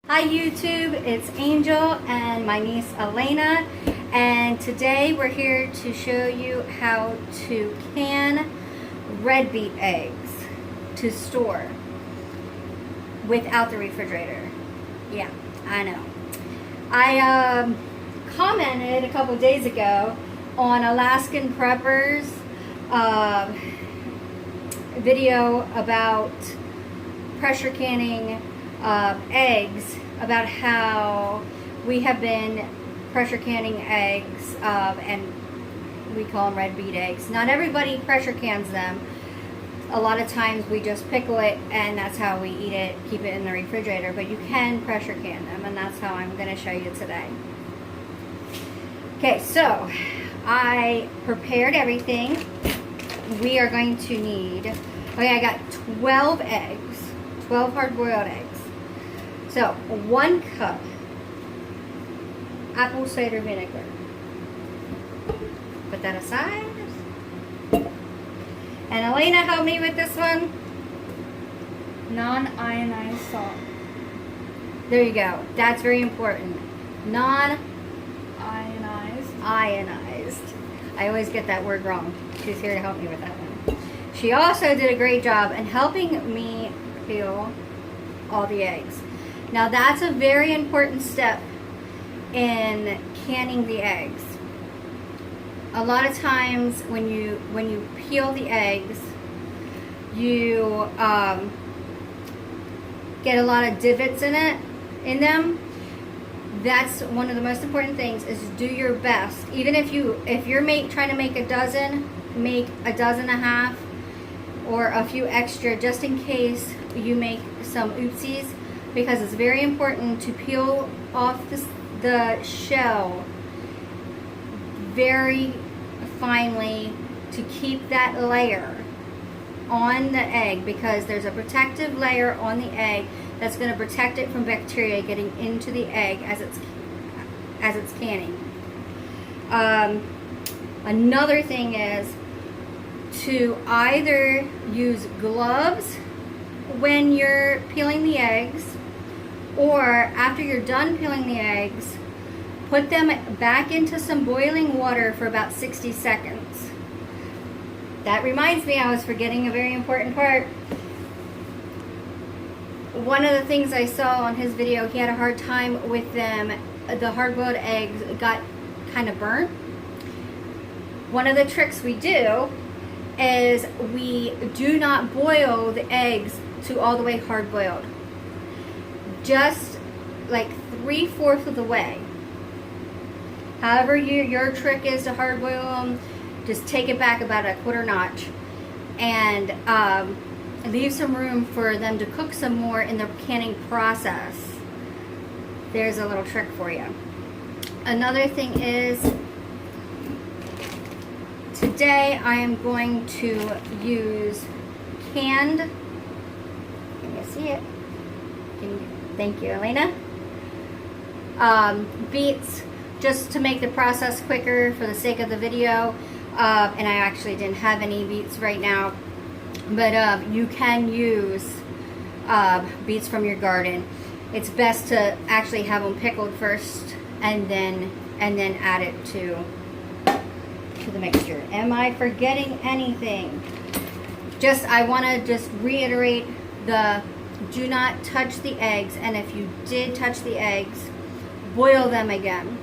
Hi YouTube, it's Angel and my niece Elena, and today we're here to show you how to can red beet eggs to store without the refrigerator. Yeah, I know. I commented a couple days ago on Alaskan Preppers video about pressure canning eggs, about how we have been pressure canning eggs, and we call them red beet eggs. Not everybody pressure cans them. A lot of times we just pickle it and that's how we eat it, keep it in the refrigerator, but you can pressure can them, and that's how I'm going to show you today. Okay, so I prepared everything. We are going to need, okay, I got 12 eggs, 12 hard-boiled eggs. So, 1 cup apple cider vinegar. Put that aside. And Elena, help me with this one. Non-ionized salt. There you go. That's very important. Non-ionized. I always get that word wrong. She's here to help me with that one. She also did a great job in helping me peel all the eggs. Now that's a very important step in canning the eggs. A lot of times when you peel the eggs, you get a lot of divots in them. That's one of the most important things, is do your best. Even if you're trying to make a dozen, make a dozen and a half or a few extra, just in case you make some oopsies, because it's very important to peel off the shell very finely to keep that layer on the egg, because there's a protective layer on the egg that's going to protect it from bacteria getting into the egg as it's canning. Another thing is to either use gloves when you're peeling the eggs, or after you're done peeling the eggs, put them back into some boiling water for about 60 seconds. That reminds me, I was forgetting a very important part. One of the things I saw on his video, he had a hard time with them. The hard-boiled eggs got kind of burnt. One of the tricks we do is we do not boil the eggs to all the way hard-boiled. Just like 3/4 of the way. However your trick is to hard-boil them, just take it back about a quarter notch and leave some room for them to cook some more in the canning process. There's a little trick for you. Another thing is, today I am going to use canned, can you see it? Thank you, Elena. Beets, just to make the process quicker for the sake of the video. And I actually didn't have any beets right now, but you can use beets from your garden. It's best to actually have them pickled first and then add it to the mixture. Am I forgetting anything? I want to just reiterate do not touch the eggs, and if you did touch the eggs, boil them again.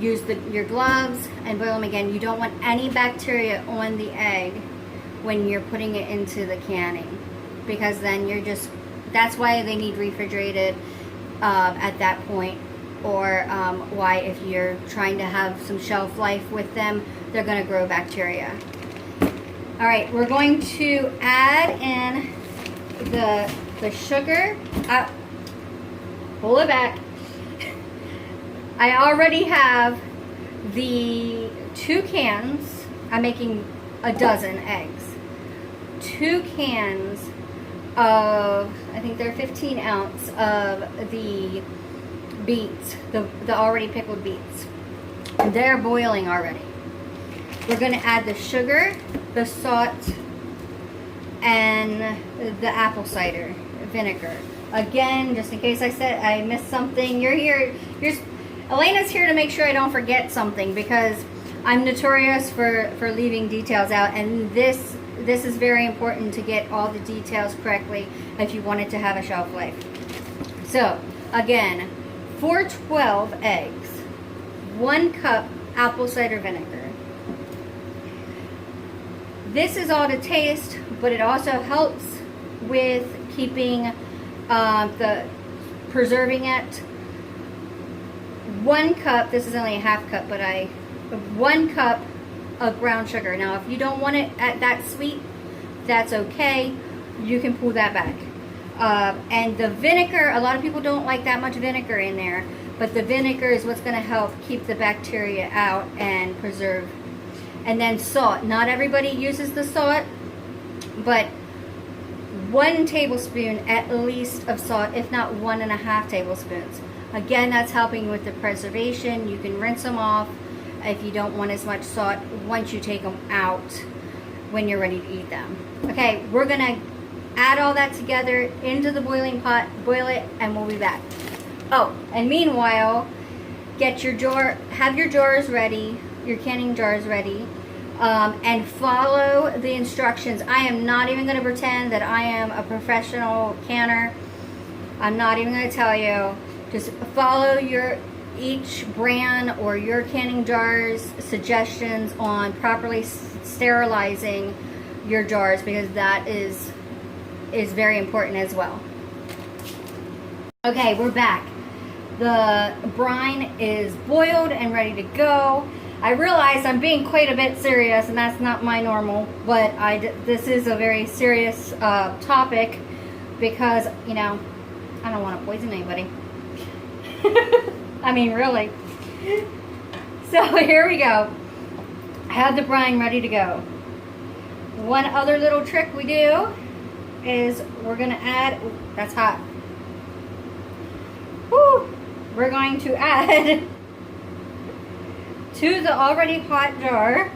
Use your gloves and boil them again. You don't want any bacteria on the egg when you're putting it into the canning, because then that's why they need refrigerated at that point, or why, if you're trying to have some shelf life with them, they're going to grow bacteria. All right, we're going to add in the sugar. Pull it back. I already have the 2 cans. I'm making a dozen eggs. 2 cans of, I think they're 15 ounce of the beets, the already pickled beets. They're boiling already. We're going to add the sugar, the salt, and the apple cider vinegar. Again, just in case I missed something, Elena's here to make sure I don't forget something, because I'm notorious for leaving details out, and this is very important to get all the details correctly if you want it to have a shelf life. So again, 412 eggs, 1 cup apple cider vinegar. This is all to taste, but it also helps with keeping preserving it. 1 cup, this is only a half cup, but 1 cup of brown sugar. Now, if you don't want it at that sweet, that's okay. You can pull that back. And the vinegar, a lot of people don't like that much vinegar in there, but the vinegar is what's going to help keep the bacteria out and preserve. And then salt. Not everybody uses the salt, but 1 tablespoon at least of salt, if not 1.5 tablespoons. Again, that's helping with the preservation. You can rinse them off if you don't want as much salt once you take them out when you're ready to eat them. Okay, we're going to add all that together into the boiling pot, boil it, and we'll be back. Oh, and meanwhile, get your jar, have your jars ready, your canning jars ready, and follow the instructions. I am not even going to pretend that I am a professional canner. I'm not even going to tell you. Just follow each brand or your canning jar's suggestions on properly sterilizing your jars, because that is very important as well. Okay, we're back. The brine is boiled and ready to go. I realize I'm being quite a bit serious, and that's not my normal, but this is a very serious topic, because, you know, I don't want to poison anybody. I mean, really. So here we go. I have the brine ready to go. One other little trick we do is we're going to add, that's hot. Woo! We're going to add to the already hot jar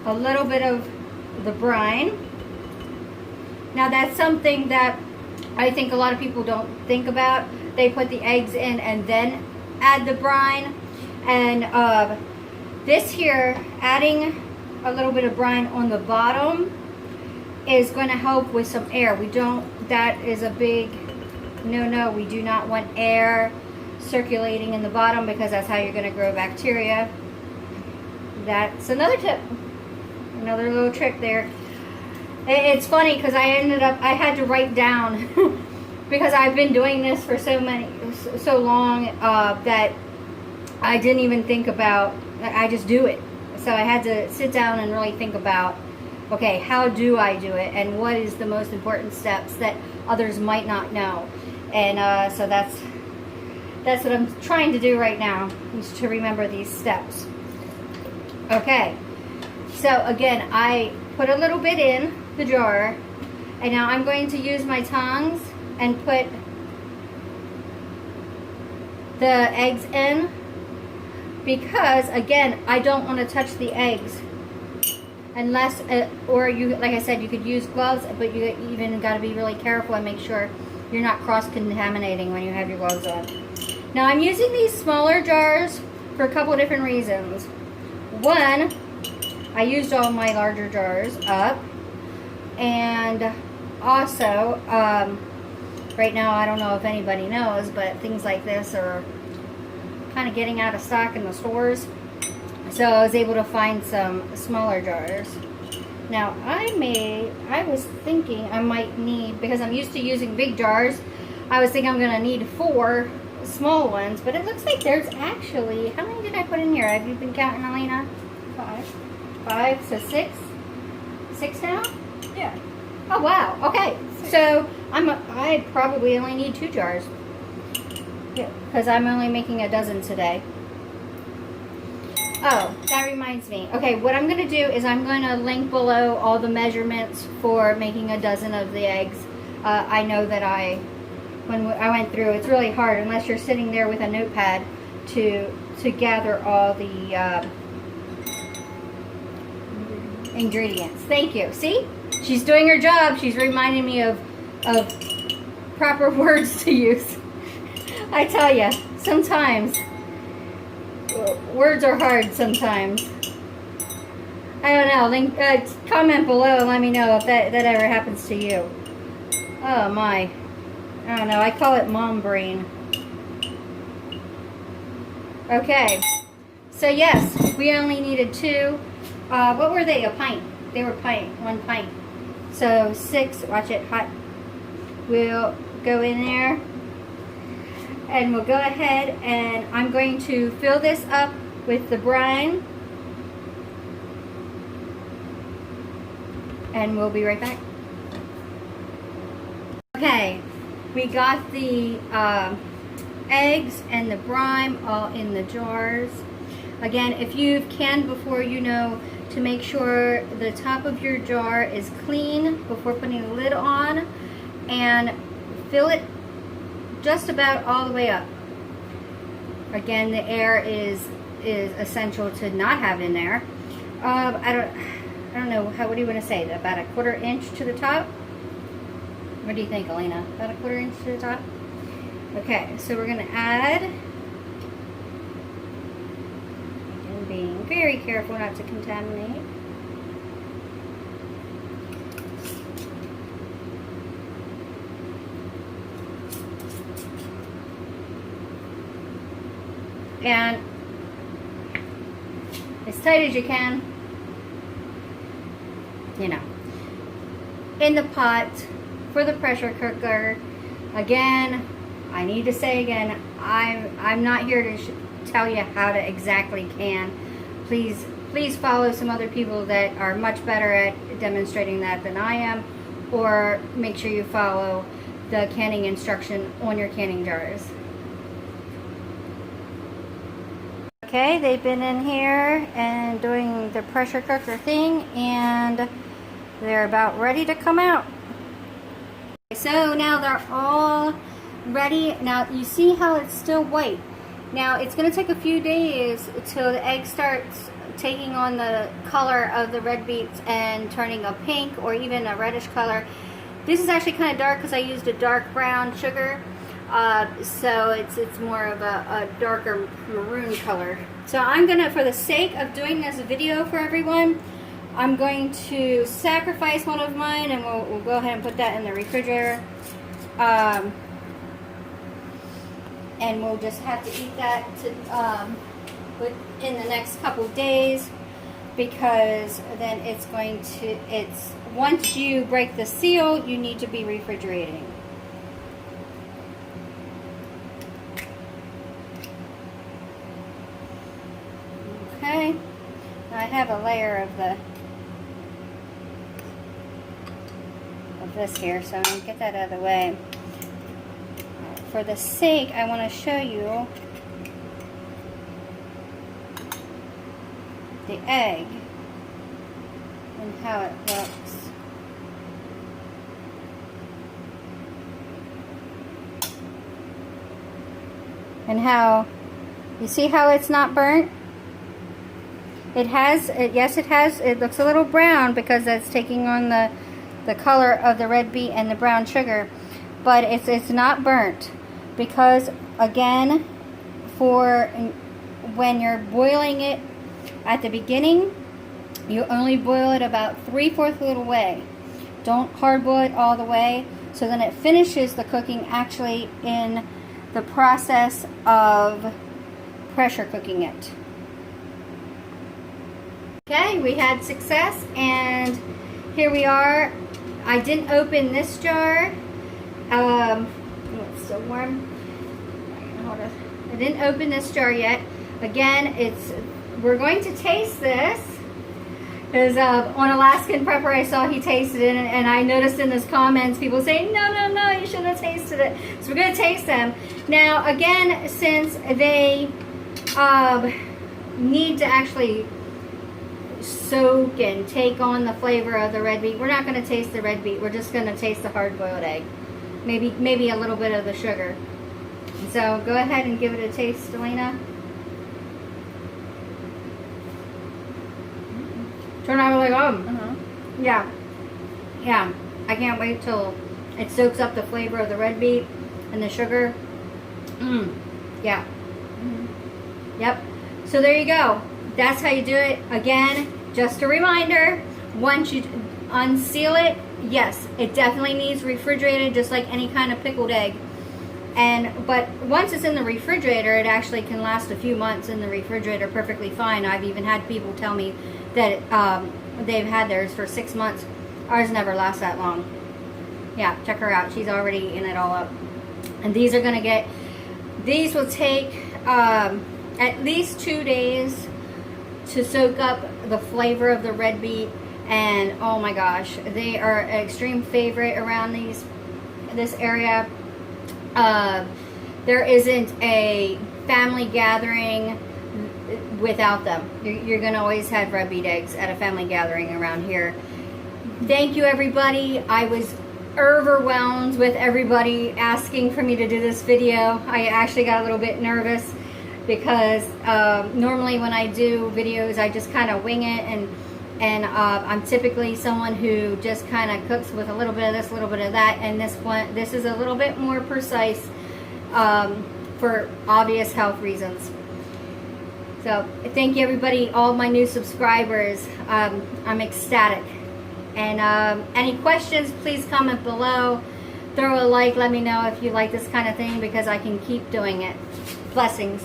a little bit of the brine. Now that's something that I think a lot of people don't think about. They put the eggs in and then add the brine. And this here, adding a little bit of brine on the bottom is going to help with some air. That is a big no. We do not want air circulating in the bottom, because that's how you're going to grow bacteria. That's another tip. Another little trick there. It's funny because I had to write down because I've been doing this for so long that I didn't even think about, I just do it. So I had to sit down and really think about, okay, how do I do it, and what is the most important steps that others might not know. And so that's what I'm trying to do right now, is to remember these steps. Okay, so again, I put a little bit in the jar, and now I'm going to use my tongs and put the eggs in, because again, I don't want to touch the eggs unless, or you, like I said, you could use gloves, but you even got to be really careful and make sure you're not cross-contaminating when you have your gloves on. Now I'm using these smaller jars for a couple of different reasons. One, I used all my larger jars up, and also right now, I don't know if anybody knows, but things like this are kind of getting out of stock in the stores, so I was able to find some smaller jars. Now I was thinking I might need, because I'm used to using big jars, I was thinking I'm going to need 4 small ones, but it looks like there's actually, how many did I put in here? Have you been counting, Elena? 5, so 6? 6 now? Yeah. Oh wow, okay. 6. So I probably only need 2 jars. Yeah, because I'm only making a dozen today. Oh, that reminds me. Okay, what I'm going to do is I'm going to link below all the measurements for making a dozen of the eggs. I know that when I went through, it's really hard unless you're sitting there with a notepad to gather all the ingredients. Thank you. See? She's doing her job. She's reminding me of of proper words to use. I tell you, sometimes words are hard sometimes. I don't know. Link, comment below and let me know if that ever happens to you. Oh my. I don't know. I call it mom brain. Okay. So yes, we only needed 2. What were they? A pint. They were 1 pint. So 6. Watch it hot. We'll go in there. And we'll go ahead and I'm going to fill this up with the brine. And we'll be right back. Okay, we got the eggs and the brine all in the jars. Again, if you've canned before, you know to make sure the top of your jar is clean before putting the lid on, and fill it just about all the way up. Again, the air is essential to not have in there. I don't know, what do you want to say? About a 1/4 inch to the top? What do you think, Elena? About a 1/4 inch to the top? Okay, so we're going to add, and being very careful not to contaminate. And as tight as you can, you know, in the pot for the pressure cooker. Again, I need to say again, I'm not here to tell you how to exactly can. Please follow some other people that are much better at demonstrating that than I am, or make sure you follow the canning instruction on your canning jars. Okay, they've been in here and doing the pressure cooker thing, and they're about ready to come out. So now they're all ready. Now you see how it's still white. Now it's going to take a few days until the egg starts taking on the color of the red beets and turning a pink or even a reddish color. This is actually kind of dark because I used a dark brown sugar. So it's more of a darker maroon color. So I'm gonna, for the sake of doing this video for everyone, I'm going to sacrifice one of mine, and we'll go ahead and put that in the refrigerator. And we'll just have to eat that in the next couple days, because then it's going to, once you break the seal, you need to be refrigerating. Okay, I have a layer of this here, so I'm going to get that out of the way. For the sake, I want to show you the egg and how it looks. And how, you see how it's not burnt? It has, yes it has, it looks a little brown because it's taking on the color of the red beet and the brown sugar, but it's not burnt, because again, for when you're boiling it at the beginning, you only boil it about 3/4 of the way. Don't hard boil it all the way, so then it finishes the cooking actually in the process of pressure cooking it. Okay, we had success, and here we are. I didn't open this jar. It's so warm. I didn't open this jar yet. Again, we're going to taste this, because on Alaskan Prepper I saw he tasted it, and I noticed in his comments people saying, no, you shouldn't have tasted it. So we're going to taste them. Now again, since they need to actually soak and take on the flavor of the red beet, we're not going to taste the red beet. We're just going to taste the hard-boiled egg. Maybe a little bit of the sugar. So go ahead and give it a taste, Elena. Turn out like Yeah. I can't wait till It soaks up the flavor of the red beet and the sugar. Yeah. Yep. So there you go. That's how you do it. Again, just a reminder, once you unseal it, yes, it definitely needs refrigerated, just like any kind of pickled egg. But once it's in the refrigerator, it actually can last a few months in the refrigerator perfectly fine. I've even had people tell me that they've had theirs for 6 months. Ours never lasts that long. Yeah, check her out. She's already eating it all up. And these will take at least 2 days to soak up the flavor of the red beet. And oh my gosh, they are an extreme favorite around this area. There isn't a family gathering without them. You're going to always have red beet eggs at a family gathering around here. Thank you, everybody. I was overwhelmed with everybody asking for me to do this video. I actually got a little bit nervous because normally when I do videos, I just kind of wing it, and I'm typically someone who just kind of cooks with a little bit of this, a little bit of that, and this is a little bit more precise for obvious health reasons. So thank you, everybody, all my new subscribers. I'm ecstatic. And any questions, please comment below. Throw a like, let me know if you like this kind of thing, because I can keep doing it. Blessings.